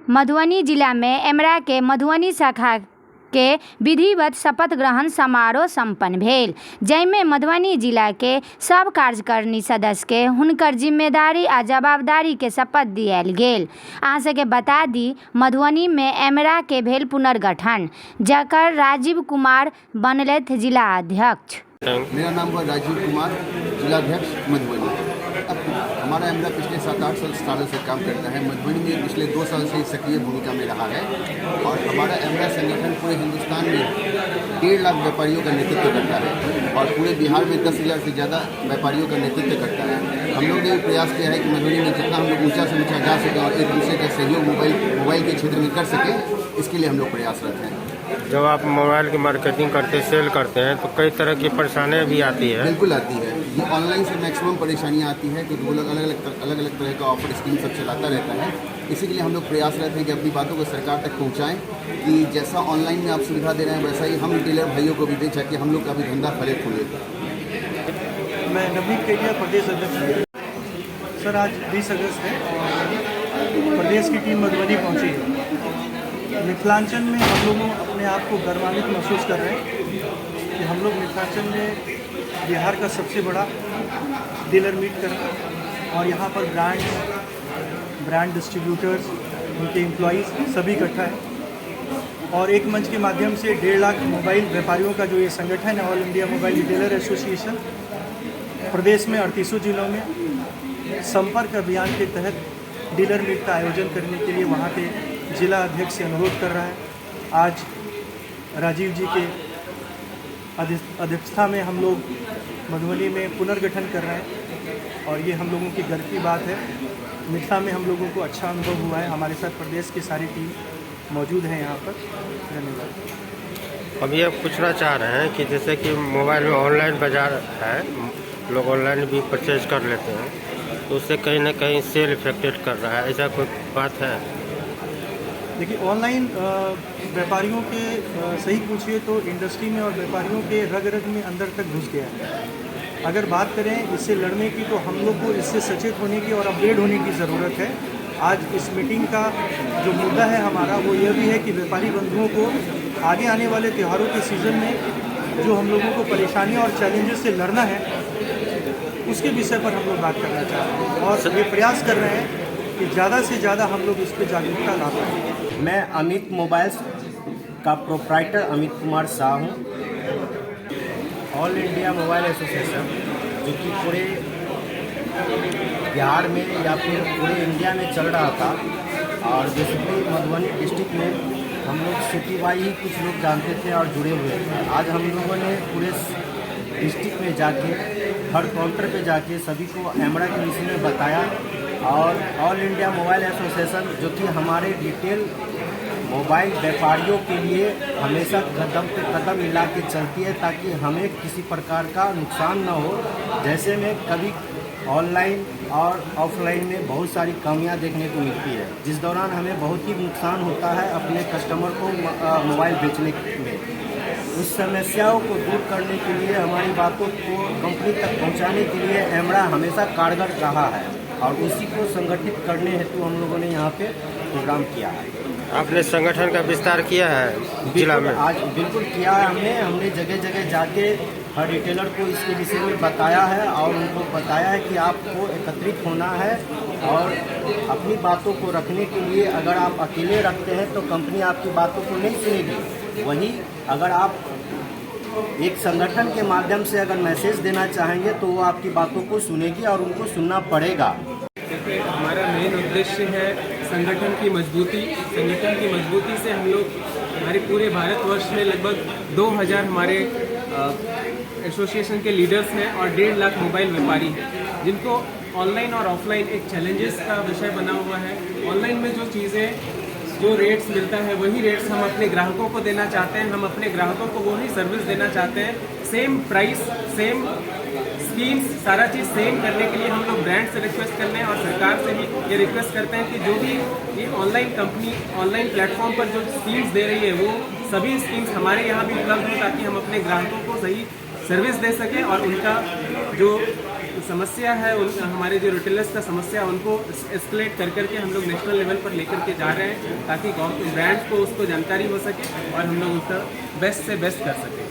मधुबनी जिला में एमरा के मधुबनी शाखा के विधिवत शपथ ग्रहण समारोह सम्पन्न भेल, जाहिमे मधुबनी जिला के सब कार्यकारिणी सदस्य के हुनकर जिम्मेदारी आ जवाबदारी के शपथ दियाल गेल। अहाँ सबके बता दी, मधुबनी में एमरा के भेल पुनर्गठन, जकर राजीव कुमार बनलैथ जिला अध्यक्ष। मेरा नाम हुआ राजीव कुमार, जिलाध्यक्ष मधुबनी। अब हमारा एमरा पिछले 7-8 सालों से काम करता है। मधुबनी में पिछले 2 साल से सक्रिय भूमिका में रहा है और हमारा एमरा संगठन पूरे हिंदुस्तान में 1.5 लाख व्यापारियों का नेतृत्व करता है और पूरे बिहार में 10,000 से ज़्यादा व्यापारियों का नेतृत्व करता है। हम लोग ने प्रयास किया है कि मधुबनी में जितना हम लोग ऊँचा से ऊँचा जा सकें और एक दूसरे का सहयोग मोबाइल के क्षेत्र में कर सकें, इसके लिए हम लोग प्रयासरत हैं। जब आप मोबाइल की मार्केटिंग करते, सेल करते हैं, तो कई तरह की परेशानियाँ भी आती है। बिल्कुल आती है। ये ऑनलाइन से मैक्सिमम परेशानियाँ आती है क्योंकि वो लोग अलग अलग तरह का ऑफर स्कीम सब चलाता रहता है। इसी के लिए हम लोग प्रयासरत हैं कि अपनी बातों को सरकार तक पहुँचाएँ कि जैसा ऑनलाइन में आप सुविधा दे रहे हैं वैसा ही हम रिटेलर भाइयों को भी दें, ताकि हम लोग का भी धंधा फले फूले। मैं नवीन केडिया प्रदेश अध्यक्ष सर, आज 20 अगस्त है और प्रदेश की टीम मधुबनी पहुँची है। मिथिलांचल में हम लोग अपने आप को गर्वान्वित महसूस कर रहे हैं कि हम लोग मिथिलांचल में बिहार का सबसे बड़ा डीलर मीट करें और यहाँ पर ब्रांड डिस्ट्रीब्यूटर्स, उनके एम्प्लॉइज़ सभी इकट्ठा है और एक मंच के माध्यम से 1.5 लाख मोबाइल व्यापारियों का जो ये संगठन है, all India mobile retailer association, प्रदेश में 38 जिलों में संपर्क अभियान के तहत डीलर मीट का आयोजन करने के लिए वहाँ के जिला अध्यक्ष से अनुरोध कर रहा है। आज राजीव जी के अध्यक्षता में हम लोग मधुबनी में पुनर्गठन कर रहे हैं और ये हम लोगों की गर्व की बात है। मिथिला में हम लोगों को अच्छा अनुभव हुआ है। हमारे साथ प्रदेश की सारी टीम मौजूद है यहाँ पर। धन्यवाद। अभी आप पूछना चाह रहे हैं कि जैसे कि मोबाइल में ऑनलाइन बाजार है, लोग ऑनलाइन भी परचेज कर लेते हैं, तो उससे कहीं ना कहीं सेल इफेक्टेड कर रहा है, ऐसा कोई बात है? देखिए, ऑनलाइन व्यापारियों के सही पूछिए तो इंडस्ट्री में और व्यापारियों के रग रग में अंदर तक घुस गया है। अगर बात करें इससे लड़ने की, तो हम लोग को इससे सचेत होने की और अपग्रेड होने की ज़रूरत है। आज इस मीटिंग का जो मुद्दा है हमारा, वो यह भी है कि व्यापारी बंधुओं को आगे आने वाले त्योहारों के सीज़न में जो हम लोगों को परेशानियाँ और चैलेंजेस से लड़ना है, उसके विषय पर हम लोग बात करना चाहते हैं और ये प्रयास कर रहे हैं कि ज़्यादा से ज़्यादा हम लोग इस पर जागरूकता ला पाएँ। मैं अमित मोबाइल्स का प्रोप्राइटर अमित कुमार शाह हूँ। ऑल इंडिया मोबाइल एसोसिएशन, जो कि पूरे बिहार में या फिर पूरे इंडिया में चल रहा था और बेसिकली मधुबनी डिस्ट्रिक्ट में हम लोग सिटी वाइज ही कुछ लोग जानते थे और जुड़े हुए थे। आज हम लोगों ने पूरे डिस्ट्रिक्ट में जाके, हर काउंटर पे जाके सभी को एमरा के विषय में बताया और ऑल इंडिया मोबाइल एसोसिएशन, जो कि हमारे रिटेल मोबाइल व्यापारियों के लिए हमेशा कदम पे कदम मिला के चलती है ताकि हमें किसी प्रकार का नुकसान न हो। जैसे में कभी ऑनलाइन और ऑफलाइन में बहुत सारी कमियां देखने को मिलती है, जिस दौरान हमें बहुत ही नुकसान होता है अपने कस्टमर को मोबाइल बेचने में। उस समस्याओं को दूर करने के लिए, हमारी बातों को कंपनी तक पहुंचाने के लिए एमरा हमेशा कारगर रहा है और उसी को संगठित करने हेतु हम लोगों ने यहाँ पे प्रोग्राम किया है। आपने संगठन का विस्तार किया है जिला में? आज बिल्कुल किया है हमने जगह जगह जाके हर रिटेलर को इसके विषय में बताया है और उनको बताया है कि आपको एकत्रित होना है और अपनी बातों को रखने के लिए, अगर आप अकेले रखते हैं तो कंपनी आपकी बातों को नहीं सुनेगी। वहीं अगर आप एक संगठन के माध्यम से अगर मैसेज देना चाहेंगे तो वो आपकी बातों को सुनेगी और उनको सुनना पड़ेगा। देखिए, हमारा मेन उद्देश्य है संगठन की मजबूती। संगठन की मजबूती से हम लोग, हमारे पूरे भारतवर्ष में लगभग 2000 हमारे एसोसिएशन के लीडर्स हैं और 1.5 लाख मोबाइल व्यापारी हैं, जिनको ऑनलाइन और ऑफलाइन एक चैलेंजेस का विषय बना हुआ है। ऑनलाइन में जो चीज़ें, जो रेट्स मिलता है, वही रेट्स हम अपने ग्राहकों को देना चाहते हैं। हम अपने ग्राहकों को वही सर्विस देना चाहते हैं। सेम प्राइस, सेम स्कीम्स, सारा चीज़ सेम करने के लिए हम लोग ब्रांड से रिक्वेस्ट कर रहे हैं और सरकार से भी ये रिक्वेस्ट करते हैं कि जो भी ये ऑनलाइन कंपनी ऑनलाइन प्लेटफॉर्म पर जो स्कीम्स दे रही है, वो सभी स्कीम्स हमारे यहाँ भी उपलब्ध हो ताकि हम अपने ग्राहकों को सही सर्विस दे सकें और उनका जो समस्या है हमारे जो रिटेलर्स का समस्या है उनको एस्केलेट कर करके हम लोग नेशनल लेवल पर लेकर के जा रहे हैं ताकि ब्रांड्स को उसको जानकारी हो सके और हम लोग उसका बेस्ट से बेस्ट कर सकें।